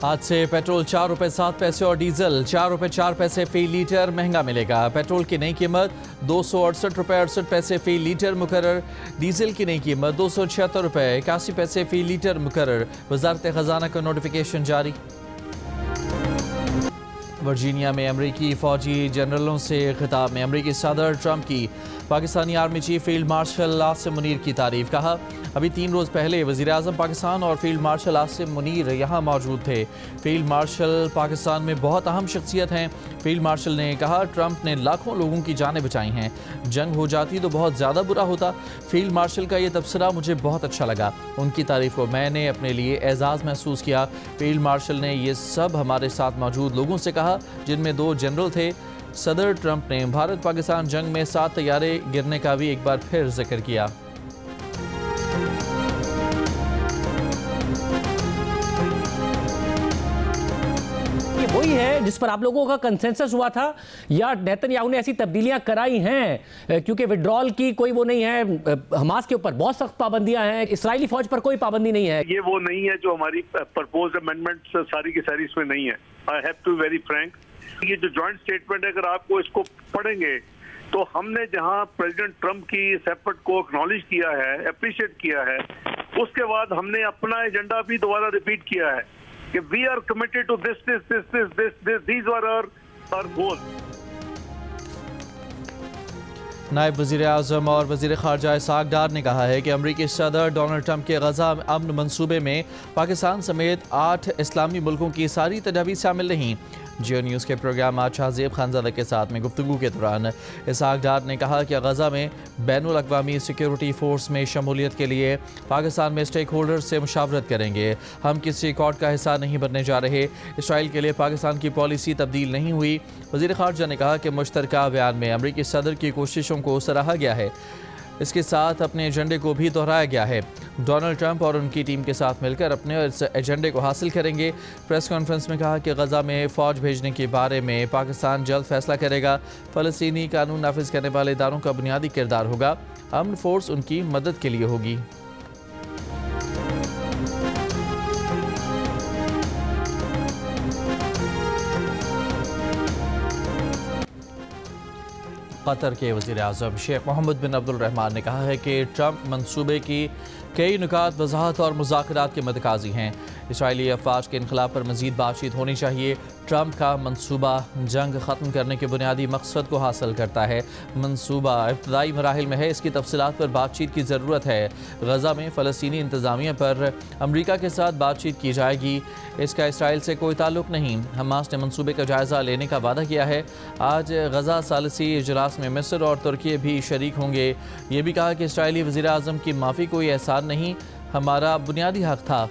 आज से पेट्रोल 4 रुपये 7 पैसे और डीजल 4 रुपये 4 पैसे फी लीटर महंगा मिलेगा। पेट्रोल की नई कीमत 268 रुपये 68 पैसे फी लीटर मुकर्रर। डीजल की नई कीमत 276 रुपये 81 पैसे फी लीटर मुकर्रर। वजारत खजाना का नोटिफिकेशन जारी। वर्जीनिया में अमरीकी फौजी जनरलों से खिताब में अमरीकी सदर ट्रंप की Pakistani army chief field marshal Asim Munir की तारीफ। कहा, अभी 3 रोज़ पहले वज़ीर आज़म पाकिस्तान और फील्ड मार्शल आसिम मुनीर यहाँ मौजूद थे। फील्ड मार्शल पाकिस्तान में बहुत अहम शख्सियत हैं। फील्ड मार्शल ने कहा, ट्रंप ने लाखों लोगों की जानें बचाई हैं। जंग हो जाती तो बहुत ज़्यादा बुरा होता। फील्ड मार्शल का ये तबसरा मुझे बहुत अच्छा लगा। उनकी तारीफ को मैंने अपने लिए एजाज़ महसूस किया। फील्ड मार्शल ने ये सब हमारे साथ मौजूद लोगों से कहा, जिनमें 2 जनरल थे। सदर ट्रंप ने भारत पाकिस्तान जंग में 7 तैयारे गिरने का भी एक बार फिर जिक्र किया। वही है जिस पर आप लोगों का कंसेंसस हुआ था, या नेतन्याहू ने ऐसी तब्दीलियां कराई हैं? क्योंकि विड्रॉल की कोई वो नहीं है, हमास के ऊपर बहुत सख्त पाबंदियां हैं, इस्राएली फौज पर कोई पाबंदी नहीं है। ये वो नहीं है जो हमारी प्रपोज्ड अमेंडमेंट सारी की सारी इसमें नहीं है। I have to very frank, ये जो जॉइंट स्टेटमेंट है, अगर आपको इसको पढ़ेंगे तो हमने जहां प्रेसिडेंट ट्रंप की इस एफर्ट को एक्नॉलेज किया है, अप्रिशिएट किया है, उसके बाद हमने अपना एजेंडा भी दोबारा रिपीट किया है कि we are committed to these are our goals. नायब वज़ीर आज़म और वज़ीर ख़ारजा इसहाक़ डार ने कहा है कि अमरीकी सदर डोनाल्ड ट्रंप के गज़ा अमन मंसूबे में पाकिस्तान समेत 8 इस्लामी मुल्कों की सारी तजावीज़ शामिल नहीं। जियो न्यूज़ के प्रोग्राम आज शाहज़ेब खानज़ादा के साथ में गुफ्तगू के दौरान इसहाक़ डार ने कहा कि गज़ा में बैनुल अक़वामी सिक्योरिटी फोर्स में शमूलियत के लिए पाकिस्तान में स्टेक होल्डर्स से मुशावरत करेंगे। हम किसी एकॉर्ड का हिस्सा नहीं बनने जा रहे। इसराइल के लिए पाकिस्तान की पॉलिसी तब्दील नहीं हुई। वज़ीर ख़ारजा ने कहा कि मुश्तरका बयान में अमरीकी सदर की कोशिशों को सराहा गया है, इसके साथ अपने एजेंडे को भी दोहराया गया है। डोनाल्ड ट्रंप और उनकी टीम के साथ मिलकर अपने इस एजेंडे को हासिल करेंगे। प्रेस कॉन्फ्रेंस में कहा कि गज़ा में फ़ौज भेजने के बारे में पाकिस्तान जल्द फैसला करेगा। फ़लस्तीनी कानून नाफिज करने वाले इदारों का बुनियादी किरदार होगा। अमन फोर्स उनकी मदद के लिए होगी। कतर के वज़ीर आज़म शेख मोहम्मद बिन अब्दुल रहमान ने कहा है कि ट्रंप मंसूबे की कई नुकात वजाहत और मुज़ाकरात के मदकाजी हैं। इसराइली अफवाज के इनक़लाब पर मज़ीद बातचीत होनी चाहिए। ट्रंप का मंसूबा जंग ख़त्म करने के बुनियादी मकसद को हासिल करता है। मंसूबा इब्तदाई मराहिल में है, इसकी तफसीलात पर बातचीत की ज़रूरत है। गज़ा में फ़लस्तीनी इंतज़ामिया पर अमरीका के साथ बातचीत की जाएगी। इसका इसराइल से कोई ताल्लुक़ नहीं। हमास ने मंसूबे का जायज़ा लेने का वादा किया है। आज गज़ा सालसी इजलास में मिस्र और तुर्की भी शरीक होंगे। ये भी कहा कि इसराइली वज़ीर आज़म की माफ़ी कोई एहसान नहीं, हमारा बुनियादी हक़ था।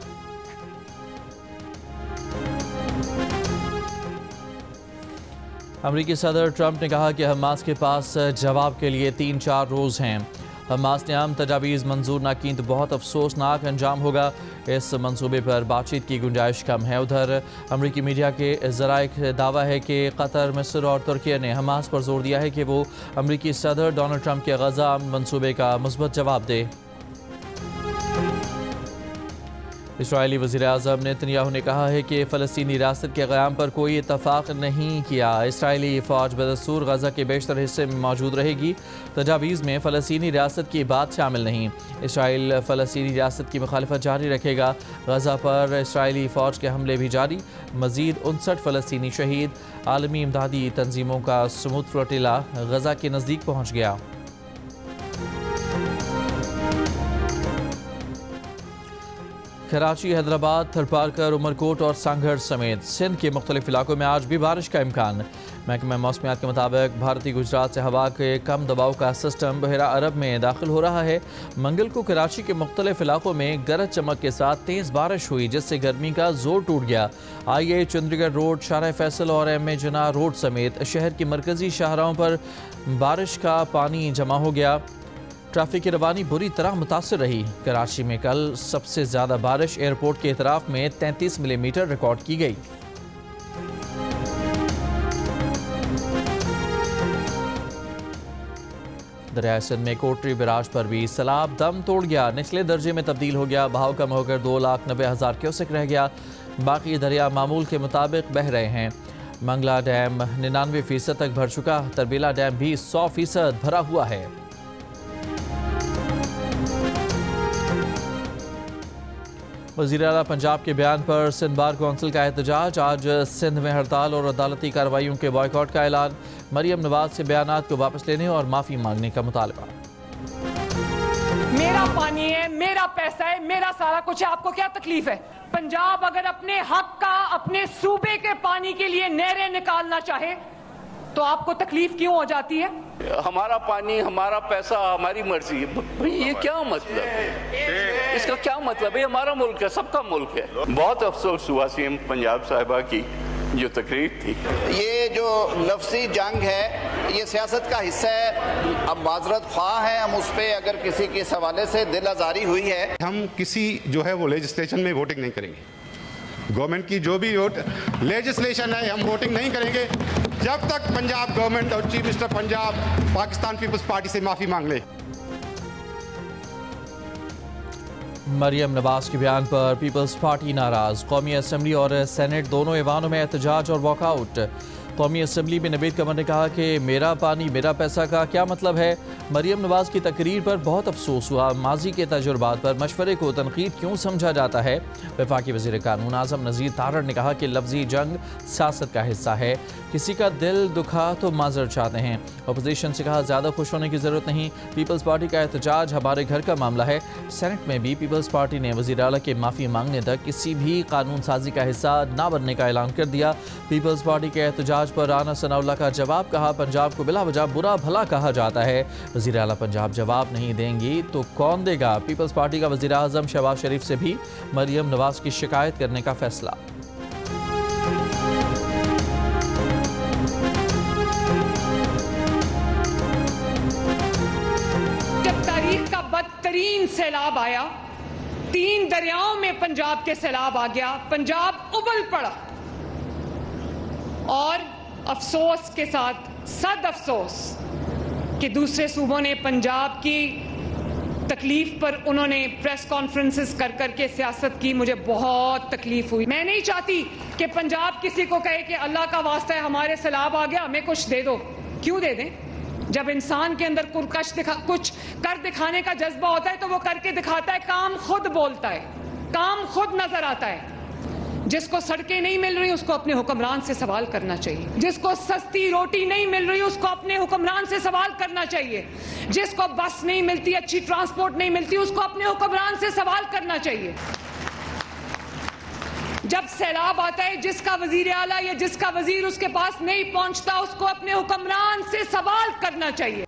अमरीकी सदर ट्रंप ने कहा कि हमास के पास जवाब के लिए 3-4 रोज़ हैं। हमास ने आम तजावीज़ मंजूर ना की तो बहुत अफसोसनाक अंजाम होगा। इस मंसूबे पर बातचीत की गुंजाइश कम है। उधर अमरीकी मीडिया के ज़राए का दावा है कि कतर, मिस्र और तुर्की ने हमास पर जोर दिया है कि वो अमरीकी सदर डोनाल्ड ट्रंप के गज़ा मंसूबे का मुस्बत जवाब दे। इसराइली वज़ीर आज़म नेतन्याहू ने कहा है कि फ़लस्तीनी रियासत के क़याम पर कोई इत्तफ़ाक़ नहीं किया। इसराइली फ़ौज बदस्तूर गज़ा के बेशतर हिस्से में मौजूद रहेगी। तजावीज़ में फ़लस्तीनी रियासत की बात शामिल नहीं। इसराइल फ़लस्तीनी रियासत की मुखालफत जारी रखेगा। गज़ा पर इसराइली फ़ौज के हमले भी जारी। मज़ीद 59 फ़लस्तीनी शहीद। आलमी इमदादी तंजीमों का समूद फ्लोटिला गज़ा के नज़दीक पहुँच गया। कराची, हैदराबाद, थरपारकर, उमरकोट और सांगढ़ समेत सिंध के मुख्तलिफ इलाकों में आज भी बारिश का इम्कान। महकमा मौसमियात के मुताबिक भारतीय गुजरात से हवा के कम दबाव का सिस्टम बहरा अरब में दाखिल हो रहा है। मंगल को कराची के मुख्तलिफ इलाकों में गरज चमक के साथ तेज़ बारिश हुई, जिससे गर्मी का जोर टूट गया। IA चंडीगढ़ रोड, शाहराह फैसल और MA जिन्ना रोड समेत शहर की मरकजी शाहराहों पर बारिश का पानी जमा हो गया। ट्रैफिक की रवानी बुरी तरह मुतासर रही। कराची में कल सबसे ज़्यादा बारिश एयरपोर्ट के इतराफ में 33 मिलीमीटर रिकॉर्ड की गई। दरिया सिंध में कोटरी बैराज पर भी सैलाब दम तोड़ गया, निचले दर्जे में तब्दील हो गया। बहाव कम होकर 2,90,000 क्यूसेक रह गया। बाकी दरिया मामूल के मुताबिक बह रहे हैं। मंगला डैम 99% तक भर चुका। तरबेला डैम भी 100% भरा हुआ है। वज़ीर आला पंजाब के बयान पर सिंध बार कौंसिल का एहतजाज। आज सिंध में हड़ताल और अदालती कार्रवाइयों के बॉयकॉट का ऐलान। मरियम नवाज से बयानात को वापस लेने और माफ़ी मांगने का मुतालबा। मेरा पानी है, मेरा पैसा है, मेरा सारा कुछ है, आपको क्या तकलीफ है? पंजाब अगर अपने हक का, अपने सूबे के पानी के लिए नहरें निकालना चाहे तो आपको तकलीफ क्यों हो जाती है? हमारा पानी, हमारा पैसा, हमारी मर्जी। भाई ये क्या मतलब है? इसका क्या मतलब है? हमारा मुल्क है, सबका मुल्क है। बहुत अफसोस हुआ सीएम पंजाब साहिबा की जो तकरीर थी। ये जो लफ्जी जंग है ये सियासत का हिस्सा है। अब माजरत ख्वाह है हम उस पर, अगर किसी के हवाले से दिल आजारी हुई है। हम किसी जो है वो लेजिस्लेशन में वोटिंग नहीं करेंगे। गवर्नमेंट की जो भी लेजिस्लेशन है हम वोटिंग नहीं करेंगे जब तक पंजाब गवर्नमेंट और chief minister Punjab Pakistan Peoples Party से माफी मांग ले। मरियम नवाज के बयान पर पीपल्स पार्टी नाराज। कौमी असम्बली और सेनेट दोनों ऐवानों में एहतजाज और वॉकआउट। कौमी असम्बली में नवीद कमर ने कहा कि मेरा पानी मेरा पैसा का क्या मतलब है। मरियम नवाज की तकरीर पर बहुत अफसोस हुआ। माजी के तजुर्बात पर मशवरे को तनकीद क्यों समझा जाता है। वफाकी वज़ीर कानून आज़म नज़ीर तारड़ ने कहा कि लफ्जी जंग सियासत का हिस्सा है। किसी का दिल दुखा तो माजर चाहते हैं। अपोजिशन से कहा ज़्यादा खुश होने की ज़रूरत नहीं। पीपल्स पार्टी का एहतजाज हमारे घर का मामला है। सेनेट में भी पीपल्स पार्टी ने वज़ीर आला के माफ़ी मांगने तक किसी भी कानून साजी का हिस्सा ना बनने का ऐलान कर दिया। पीपल्स पार्टी के एहतजाज पर राना सनाउल्लाह का जवाब। कहा पंजाब को बिला वजह बुरा भला कहा जाता है। वज़ीर आला पंजाब जवाब नहीं देंगी तो कौन देगा। पीपल्स पार्टी का वज़ीर आज़म शहबाज शरीफ से भी मरियम नवाज की शिकायत करने का फैसला। जब तारीख का बदतरीन सैलाब आया, 3 दरियाओं में पंजाब के सैलाब आ गया, पंजाब उबल पड़ा और अफसोस के साथ सद अफसोस कि दूसरे सूबों ने पंजाब की तकलीफ पर उन्होंने प्रेस कॉन्फ्रेंसेस कर करके सियासत की। मुझे बहुत तकलीफ हुई। मैं नहीं चाहती कि पंजाब किसी को कहे कि अल्लाह का वास्ता है हमारे सैलाब आ गया हमें कुछ दे दो। क्यों दे दें? जब इंसान के अंदर कुछ कर दिखाने का जज्बा होता है तो वो करके दिखाता है। काम खुद बोलता है, काम खुद नजर आता है। जिसको सड़कें नहीं मिल रही उसको अपने हुक्मरान से सवाल करना चाहिए। जिसको सस्ती रोटी नहीं मिल रही उसको अपने हुक्मरान से सवाल करना चाहिए। जिसको बस नहीं मिलती, अच्छी ट्रांसपोर्ट नहीं मिलती, उसको अपने हुक्मरान से सवाल करना चाहिए। जब सैलाब आता है जिसका वजीर आला या जिसका वजीर उसके पास नहीं पहुंचता उसको अपने हुक्मरान से सवाल करना चाहिए।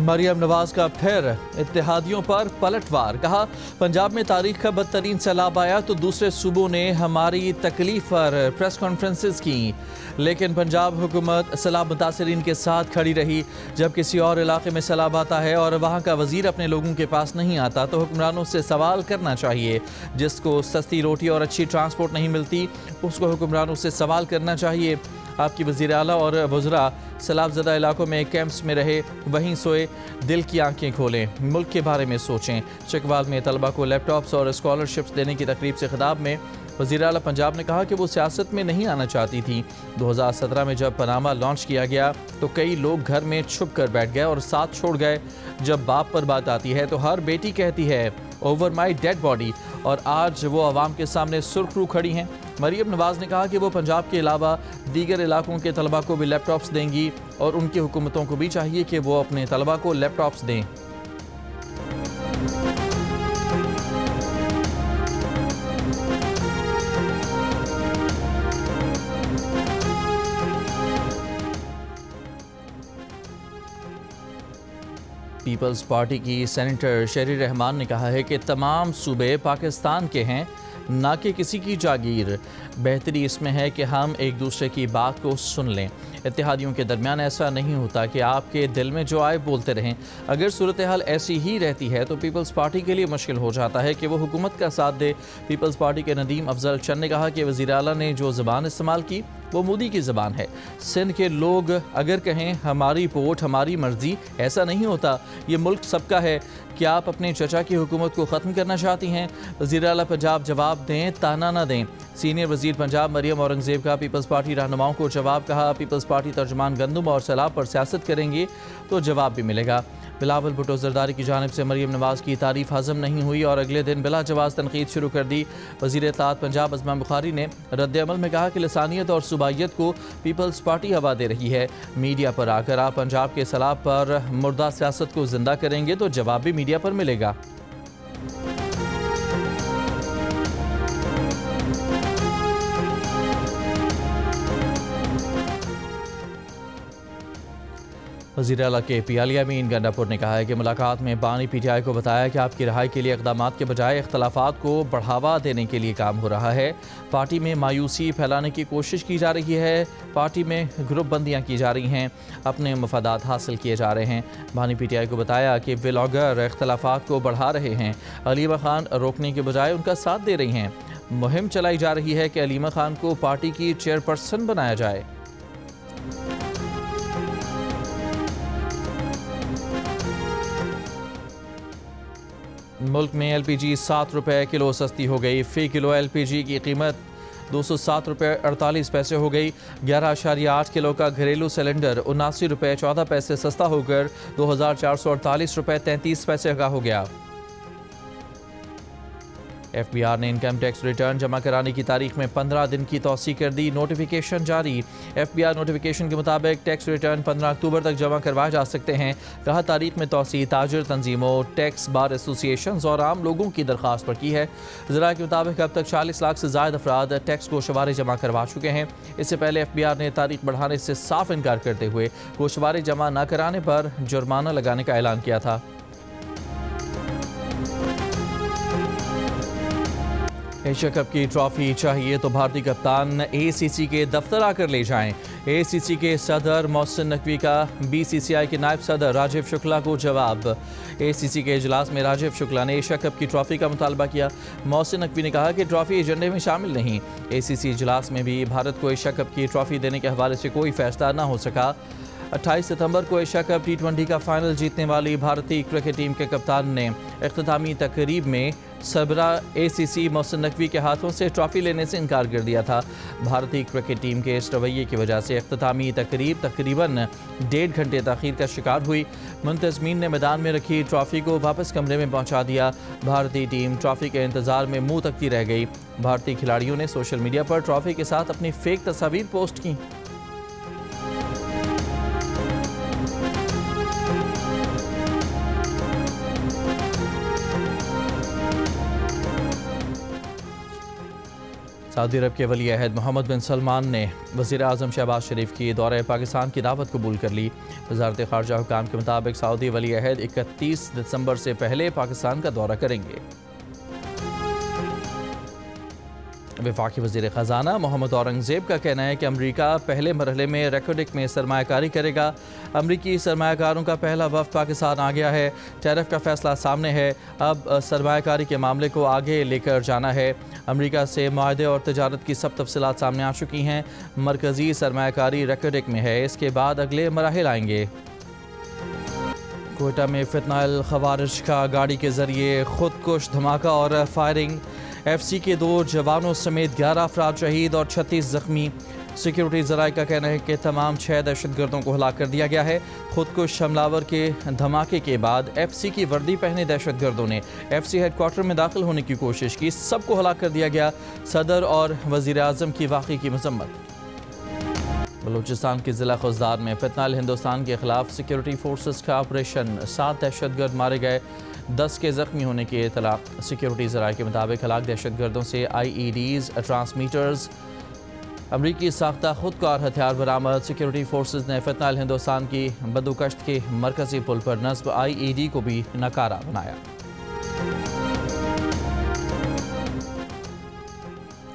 मरियम नवाज का फिर इत्तेहादियों पर पलटवार। कहा पंजाब में तारीख का बदतरीन सैलाब आया तो दूसरे सूबों ने हमारी तकलीफ पर प्रेस कॉन्फ्रेंसेस की, लेकिन पंजाब हुकूमत सैलाब मुतासरीन के साथ खड़ी रही। जब किसी और इलाके में सैलाब आता है और वहाँ का वजीर अपने लोगों के पास नहीं आता तो हुक्मरानों से सवाल करना चाहिए। जिसको सस्ती रोटी और अच्छी ट्रांसपोर्ट नहीं मिलती उसको हुक्मरानों से सवाल करना चाहिए। आपकी वज़ीर आला और वज़रा सैलाब ज़दा इलाकों में कैंप्स में रहे, वहीं सोए, दिल की आंखें खोलें, मुल्क के बारे में सोचें। चकवाल में तलबा को लैपटॉप्स और स्कॉलरशिप्स देने की तकरीब से खिताब में वज़ीर आला पंजाब ने कहा कि वो सियासत में नहीं आना चाहती थी। 2017 में जब पनामा लॉन्च किया गया तो कई लोग घर में छुप कर बैठ गए और साथ छोड़ गए। जब बाप पर बात आती है तो हर बेटी कहती है ओवर माई डेड बॉडी, और आज वो आवाम के सामने सुरखरू खड़ी हैं। मरियम नवाज ने कहा कि वो पंजाब के अलावा दीगर इलाकों के तलबा को भी लैपटॉप्स देंगी और उनकी हुकूमतों को भी चाहिए कि वो अपने तलबा को लैपटॉप्स दें। पीपल्स पार्टी की सेनेटर शेरी रहमान ने कहा है कि तमाम सूबे पाकिस्तान के हैं, ना कि किसी की जागीर। बेहतरी इसमें है कि हम एक दूसरे की बात को सुन लें। इत्तेहादियों के दरमियान ऐसा नहीं होता कि आपके दिल में जो आए बोलते रहें। अगर सूरत हाल ऐसी ही रहती है तो पीपल्स पार्टी के लिए मुश्किल हो जाता है कि वो हुकूमत का साथ दे। पीपल्स पार्टी के नदीम अफजल चंद ने कहा कि वज़ीर आला ने जो ज़बान इस्तेमाल की वो मोदी की ज़बान है। सिंध के लोग अगर कहें हमारी वोट हमारी मर्जी, ऐसा नहीं होता। ये मुल्क सबका है। क्या आप अपने चचा की हुकूमत को ख़त्म करना चाहती हैं? वज़ीर आला पंजाब जवाब दें, ताना ना दें। सीनियर वज़ीर पंजाब मरियम औरंगज़ेब का पीपल्स पार्टी रहनुमाओं को जवाब। कहा पीपल्स पार्टी तर्जुमान गंदम और सैलाब पर सियासत करेंगे तो जवाब भी मिलेगा। बिलावल भुट्टो जरदारी की जानिब से मरियम नवाज़ की तारीफ हज़म नहीं हुई और अगले दिन बिला जवाज़ तनकीद शुरू कर दी। वज़ीर इत्तलात पंजाब अज़मा बुखारी ने रद्द-ए-अमल में कहा कि लसानियत और सूबाइयत को पीपल्स पार्टी हवा दे रही है। मीडिया पर आकर आप पंजाब के सैलाब पर मुर्दा सियासत को जिंदा करेंगे तो जवाब भी मीडिया पर मिलेगा। वज़ीर आला के पी अमीन गंडापुर ने कहा है कि मुलाकात में बानी PTI को बताया कि आपकी रिहाई के लिए इक़दामात के बजाय इख्तलाफात को बढ़ावा देने के लिए काम हो रहा है। पार्टी में मायूसी फैलाने की कोशिश की जा रही है। पार्टी में ग्रुप बंदियाँ की जा रही हैं, अपने मफादात हासिल किए जा रहे हैं। बानी PTI को बताया कि व्लॉगर इख्तलाफात को बढ़ा रहे हैं। अलीमा खान रोकने के बजाय उनका साथ दे रही हैं। मुहिम चलाई जा रही है कि अलीमा खान को पार्टी की चेयरपर्सन बनाया जाए। मुल्क में LPG 7 रुपये किलो सस्ती हो गई। फ़ी किलो LPG की कीमत 207 रुपये 48 पैसे हो गई। 11.8 किलो का घरेलू सिलेंडर 79 रुपये 14 पैसे सस्ता होकर 2448 रुपये 33 पैसे का हो गया। FBR ने इनकम टैक्स रिटर्न जमा कराने की तारीख में 15 दिन की तौसी कर दी। नोटिफिकेशन जारी। FBR नोटिफिकेशन के मुताबिक टैक्स रिटर्न 15 अक्टूबर तक जमा करवाए जा सकते हैं। कहा तारीख में तौसी ताजिर तंजीमों, टैक्स बार एसोसिएशन और आम लोगों की दरख्वास्त पर की है। ज़रा के मुताबिक अब तक 40 लाख से ज़ायद अफराद टैक्स गोशवारे जमा करवा चुके हैं। इससे पहले FBR ने तारीख बढ़ाने से साफ इनकार करते हुए गोशवारे जमा न कराने पर जुर्माना लगाने का ऐलान किया था। एशिया कप की ट्रॉफी चाहिए तो भारतीय कप्तान ACC के दफ्तर आकर ले जाएं। ACC के सदर मोहसिन नकवी का BCCI के नायब सदर राजीव शुक्ला को जवाब। ACC के इजलास में राजीव शुक्ला ने एशिया कप की ट्रॉफी का मुतालबा किया। मोहसिन नकवी ने कहा कि ट्रॉफी एजेंडे में शामिल नहीं। ACC इजलास में भी भारत को एशिया कप की ट्रॉफी देने के हवाले से कोई फैसला न हो सका। 28 सितंबर को एशिया कप T20 का फाइनल जीतने वाली भारतीय क्रिकेट टीम के कप्तान ने इख्तितामी तकरीब में सरबरा ACC मोहसिन नकवी के हाथों से ट्रॉफी लेने से इनकार कर दिया था। भारतीय क्रिकेट टीम के इस रवैये की वजह से इख्तितामी तकरीब तकरीबन 1.5 घंटे ताख़ीर का शिकार हुई। मुंतज़मीन ने मैदान में रखी ट्रॉफी को वापस कमरे में पहुंचा दिया। भारतीय टीम ट्रॉफी के इंतज़ार में मुंह तकती रह गई। भारतीय खिलाड़ियों ने सोशल मीडिया पर ट्रॉफी के साथ अपनी फेक तस्वीर पोस्ट की। सऊदी अरब के वली अहद मोहम्मद बिन सलमान ने वज़ीर आज़म शहबाज शरीफ की दौरे पाकिस्तान की दावत कबूल कर ली। वज़ारत ख़ारजा हुकाम के मुताबिक सऊदी वली अहद 31 दिसंबर से पहले पाकिस्तान का दौरा करेंगे। वफाकी वज़ीर ख़जाना मोहम्मद औरंगज़ेब का कहना है कि अमरीका पहले मरहले में रेकोडिक में सरमायाकारी करेगा। अमरीकी सरमायाकारों का पहला वफ़द पाकिस्तान आ गया है। टैरिफ का फैसला सामने है। अब सरमायाकारी के मामले को आगे लेकर जाना है। अमरीका से मुआहदे और तजारत की सब तफसीलात सामने आ चुकी हैं। मरकज़ी सरमायाकारी रेकोडिक में है, इसके बाद अगले मराहिल आएंगे। कोयटा में फितनाइल खवारिज का गाड़ी के ज़रिए खुदकुश धमाका और फायरिंग। FC के 2 जवानों समेत 11 अफराद शहीद और 36 जख्मी। सिक्योरिटी ज़राए का कहना है कि तमाम 6 दहशतगर्दों को हलाक कर दिया गया है। खुदकुश हमलावर के धमाके के बाद FC की वर्दी पहने दहशतगर्दों ने FC हेडक्वार्टर में दाखिल होने की कोशिश की। सबको हलाक कर दिया गया। सदर और वज़ीर आज़म की वाक़ई की मजम्मत। बलूचिस्तान के ज़िला खुजदार में फितनाइल हिंदुस्तान के खिलाफ सिक्योरिटी फोर्सेस का ऑपरेशन। 7 दहशतगर्द मारे गए, 10 के ज़ख्मी होने की इतला। सिक्योरिटी ज़राए के मुताबिक हलाक दहशतगर्दों से IEDs, ट्रांसमीटर्स, अमरीकी साख्ता खुदकार हथियार बरामद। सिक्योरिटी फोर्सेस ने फितनाइल हिंदुस्तान की बदुकश्त के मरकजी पुल पर नस्ब IED को भी नकारा बनाया।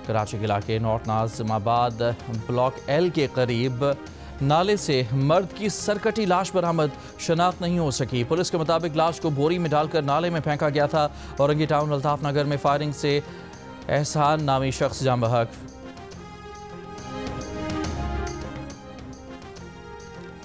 कराची के इलाके नॉर्थ नाज़िमाबाद ब्लॉक L के करीब नाले से मर्द की सरकटी लाश बरामद। शनाख्त नहीं हो सकी। पुलिस के मुताबिक लाश को बोरी में डालकर नाले में फेंका गया था। औरंगी टाउन अल्ताफ नगर में फायरिंग से एहसान नामी शख्स जाँ बहक।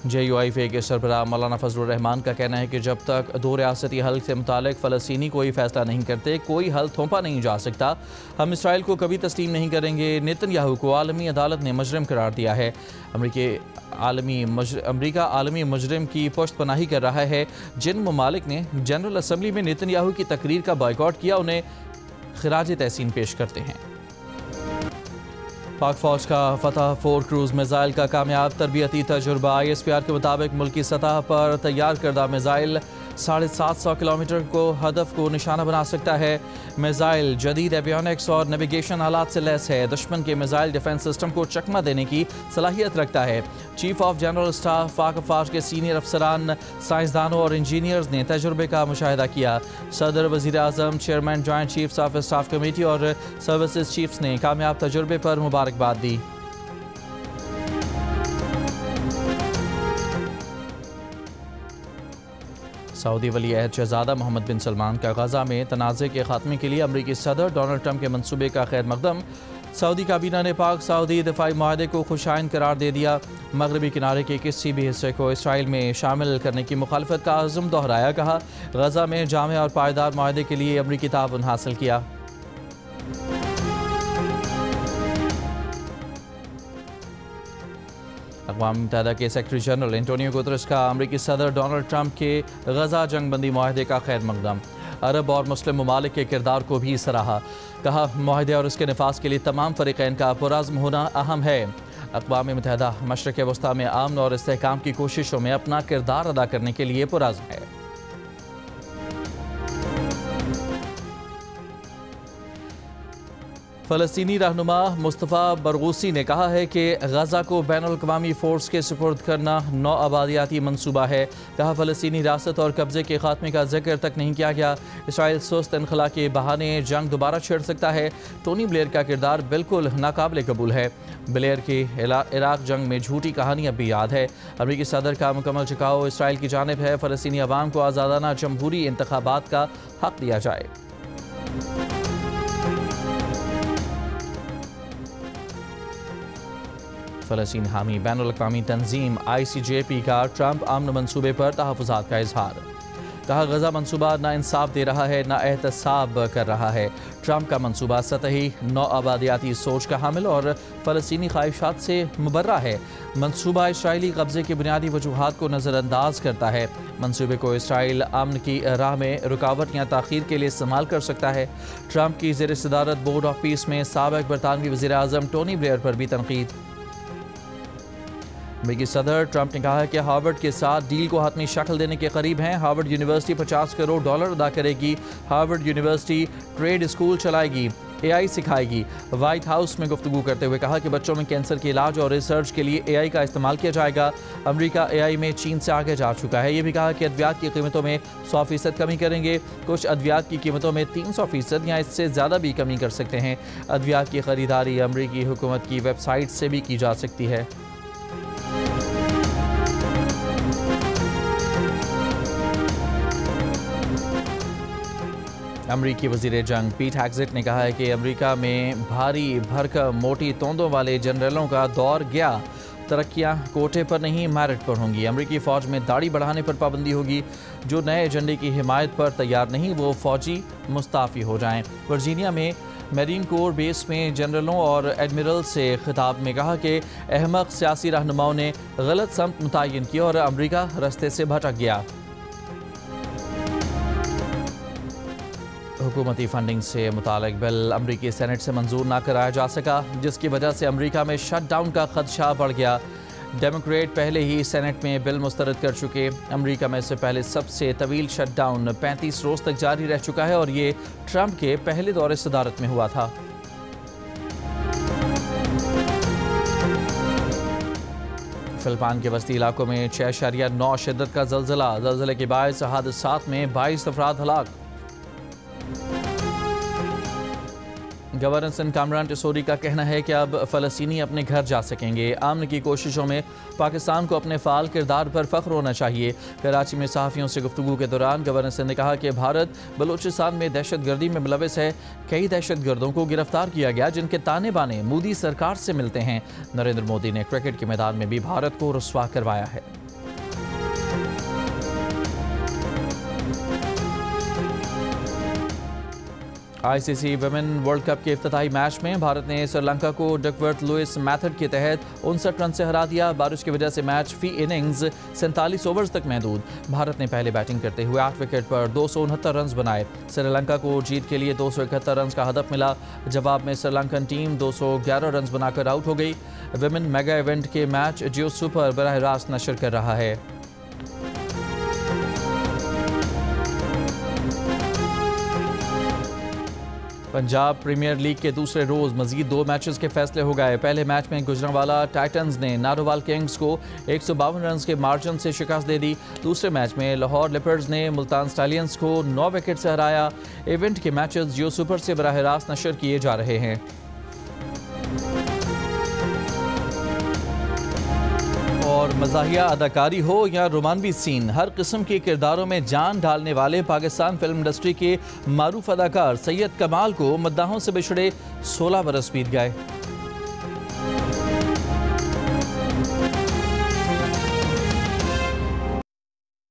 JUIF के सरबराह मौलाना फजलुर रहमान का कहना है कि जब तक दो रियासती हल से मुतालिक फ़लस्तीनी कोई फ़ैसला नहीं करते कोई हल थोपा नहीं जा सकता। हम इसराइल को कभी तस्लीम नहीं करेंगे। नेतन्याहू को आलमी अदालत ने मुजरिम करार दिया है। अमरीका आलमी मुजरिम की पुश्तपनाही कर रहा है। जिन ममालिक ने जनरल असम्बली में नेतन्याहू की तकरीर का बॉयकॉट किया उन्हें खिराज तहसीन पेश करते हैं। पाक फौज का फतह 4 क्रूज़ मिसाइल का कामयाब तरबियती तजुर्बा। ISPR के मुताबिक मुल्की सतह पर तैयार करदा मिसाइल 750 किलोमीटर को हदफ को निशाना बना सकता है। मिसाइल जदीद एवियोनिक्स और नेविगेशन आलात से लैस है। दुश्मन के मिसाइल डिफेंस सिस्टम को चकमा देने की सलाहियत रखता है। चीफ ऑफ जनरल स्टाफ पाक फौज के सीनियर अफसरान, साइंसदानों और इंजीनियर्स ने तजुर्बे का मुशाहिदा किया। सदर, वज़ीर आज़म, chairman joint chiefs of staff committee और सर्विसेज चीफ्स ने कामयाब तजुर्बे पर मुबारकबाद दी। सऊदी वली अहद शहजादा मोहम्मद बिन सलमान का गजा में तनाज़े के खात्मे के लिए अमरीकी सदर डोनाल्ड ट्रंप के मंसूबे का खैर मकदम। सऊदी काबीना ने पाक सऊदी दिफाई मुआहदे को खुशाइन करार दे दिया। मगरबी किनारे के किसी भी हिस्से को इसराइल में शामिल करने की मुखालफत का आज़म दोहराया। कहा, गजा में जामे और पायदार मुआहदे के लिए अमरीकी ताउन हासिल किया। अक़वाम मुत्तहिदा के सेक्रेटरी जनरल एंटोनियो गुतरस का अमरीकी सदर डोनाल्ड ट्रंप के गजा जंग बंदी मुआहदे का खैर मकदम। अरब और मुस्लिम ममालिक के किरदार को भी सराहा। कहा, मुआहदे और उसके नफाज के लिए तमाम फरीक़ैन का पुरअज़्म होना अहम है। अक़वाम मुत्तहिदा मशरिक़ वस्ता में अमन और इस्तेहकाम की कोशिशों में अपना किरदार अदा करने के लिए पुरअज़्म है। फ़लस्तीनी रहनुमा मुस्तफ़ा बरगूसी ने कहा है कि गजा को बैनुल-अक़वामी फ़ोर्स के सुपुर्द करना नौ आबादियाती मंसूबा है। कहा, फ़लस्तीनी रियासत और कब्ज़े के खात्मे का जिक्र तक नहीं किया गया। इसराइल सुस्त इनखला के बहाने जंग दोबारा छेड़ सकता है। टोनी ब्लेयर का किरदार बिल्कुल नाकाबिल कबूल है। ब्लेयर की इराक जंग में झूठी कहानी अब भी याद है। अमरीकी सदर का मुकम्मल झुकाव इसराइल की जानिब है। फ़लस्तीनी अवाम को आज़ादाना जमहूरी इंतखाबात का हक़ दिया जाए। फ़लस्तीन हामी बैनुल-अक़वामी तंजीम ICJP का ट्रंप अमन मंसूबे पर तहफ़्फ़ुज़ात का इजहार। कहा, गजा मंसूबा ना इंसाफ दे रहा है ना एहतसाब कर रहा है। ट्रंप का मंसूबा सतही नौ आबादियाती सोच का हामिल और फ़लस्तीनी ख्वाहिशात से मुबर्रा है। मंसूबा इसराइली कब्ज़े की बुनियादी वजूहात को नज़रअंदाज करता है। मंसूबे को इसराइल अमन की राह में रुकावट या ताख़ीर के लिए इस्तेमाल कर सकता है। ट्रंप की ज़ेर सदारत बोर्ड ऑफ पीस में साबिक़ बरतानवी वज़ीर आज़म टोनी ब्लेयर पर भी तनकीद। अमेरिकी सदर ट्रंप ने कहा कि हार्वर्ड के साथ डील को हतमी शक्ल देने के करीब हैं। हार्वर्ड यूनिवर्सिटी $50 करोड़ अदा करेगी। हार्वर्ड यूनिवर्सिटी ट्रेड स्कूल चलाएगी, AI सिखाएगी। व्हाइट हाउस में गुफ्तगू करते हुए कहा कि बच्चों में कैंसर के इलाज और रिसर्च के लिए AI का इस्तेमाल किया जाएगा। अमेरिका AI में चीन से आगे जा चुका है। ये भी कहा कि अद्वियात की कीमतों में 100% कमी करेंगे। कुछ अद्वियात की कीमतों में 300% या इससे ज़्यादा भी कमी कर सकते हैं। अद्वियात की खरीदारी अमेरिकी हुकूमत की वेबसाइट से भी की जा सकती है। अमरीकी वज़ीर जंग पीट हेग्सेट ने कहा है कि अमेरिका में भारी भरकम मोटी तोंदों वाले जनरलों का दौर गया। तरक्कियां कोटे पर नहीं मेरिट पर होंगी। अमरीकी फ़ौज में दाढ़ी बढ़ाने पर पाबंदी होगी। जो नए एजेंडे की हिमायत पर तैयार नहीं वो फ़ौजी मुस्ताफ़ी हो जाएं। वर्जीनिया में मेरीन कोर बेस में जनरलों और एडमिरल से खिताब में कहा कि अहमक सियासी रहनुमाओं ने गलत समत मुतय्यन की और अमरीका रस्ते से भटक गया। हुकूमती फंडिंग से मुतालिक बिल अमरीकी सेनेट से मंजूर ना कराया जा सका, जिसकी वजह से अमरीका में शट डाउन का खदशा बढ़ गया। डेमोक्रेट पहले ही सेनेट में बिल मुस्तरद कर चुके। अमरीका में इससे पहले सबसे तवील शट डाउन 35 रोज़ तक जारी रह चुका है और ये ट्रंप के पहले दौरे सदारत में हुआ था। फिलिपाइन के वस्ती इलाकों में 6.9 शिद्दत का ज़लज़ला। ज़लज़ले के बायस हादसात में 22 अफराद हलाक। गवर्नर सिंध कामरान टिसोरी का कहना है कि अब फ़लस्तीनी अपने घर जा सकेंगे। अमन की कोशिशों में पाकिस्तान को अपने फ़ाल किरदार पर फ़ख्र होना चाहिए। कराची में सहाफ़ियों से गुफ्तगू के दौरान गवर्नर सिंध ने कहा कि भारत बलूचिस्तान में दहशत गर्दी में मुलविस है। कई दहशत गर्दों को गिरफ्तार किया गया जिनके ताने बाने मोदी सरकार से मिलते हैं। नरेंद्र मोदी ने क्रिकेट के मैदान में भी भारत को रुस्वा करवाया है। आईसीसी वुमेन वर्ल्ड कप के इफ्तिताही मैच में भारत ने श्रीलंका को डकवर्थ लुइस मेथड के तहत 59 रन से हरा दिया। बारिश की वजह से मैच फी इनिंग्स 47 ओवर्स तक महदूद। भारत ने पहले बैटिंग करते हुए 8 विकेट पर 269 रन बनाए। श्रीलंका को जीत के लिए 271 रन का हदफ मिला। जवाब में श्रीलंकन टीम 211 रन बनाकर आउट हो गई। वुमेन मेगा इवेंट के मैच जियो सुपर बराह रास्त नशर कर रहा है। पंजाब प्रीमियर लीग के दूसरे रोज मजीद 2 मैचेस के फैसले हो गए। पहले मैच में गुजरांवाला टाइटंस ने नारोवाल किंग्स को 152 रन के मार्जिन से शिकस्त दे दी। दूसरे मैच में लाहौर लेपर्ड्स ने मुल्तान स्टालियंस को 9 विकेट से हराया। इवेंट के मैचेस जियो सुपर से बराह रास्त नशर किए जा रहे हैं। और मज़ाहिया अदाकारी हो या रोमानवी सीन, हर किस्म के किरदारों में जान डालने वाले पाकिस्तान फिल्म इंडस्ट्री के मारूफ अदाकार सैयद कमाल को मद्दाहों से बिछड़े 16 बरस बीत गए।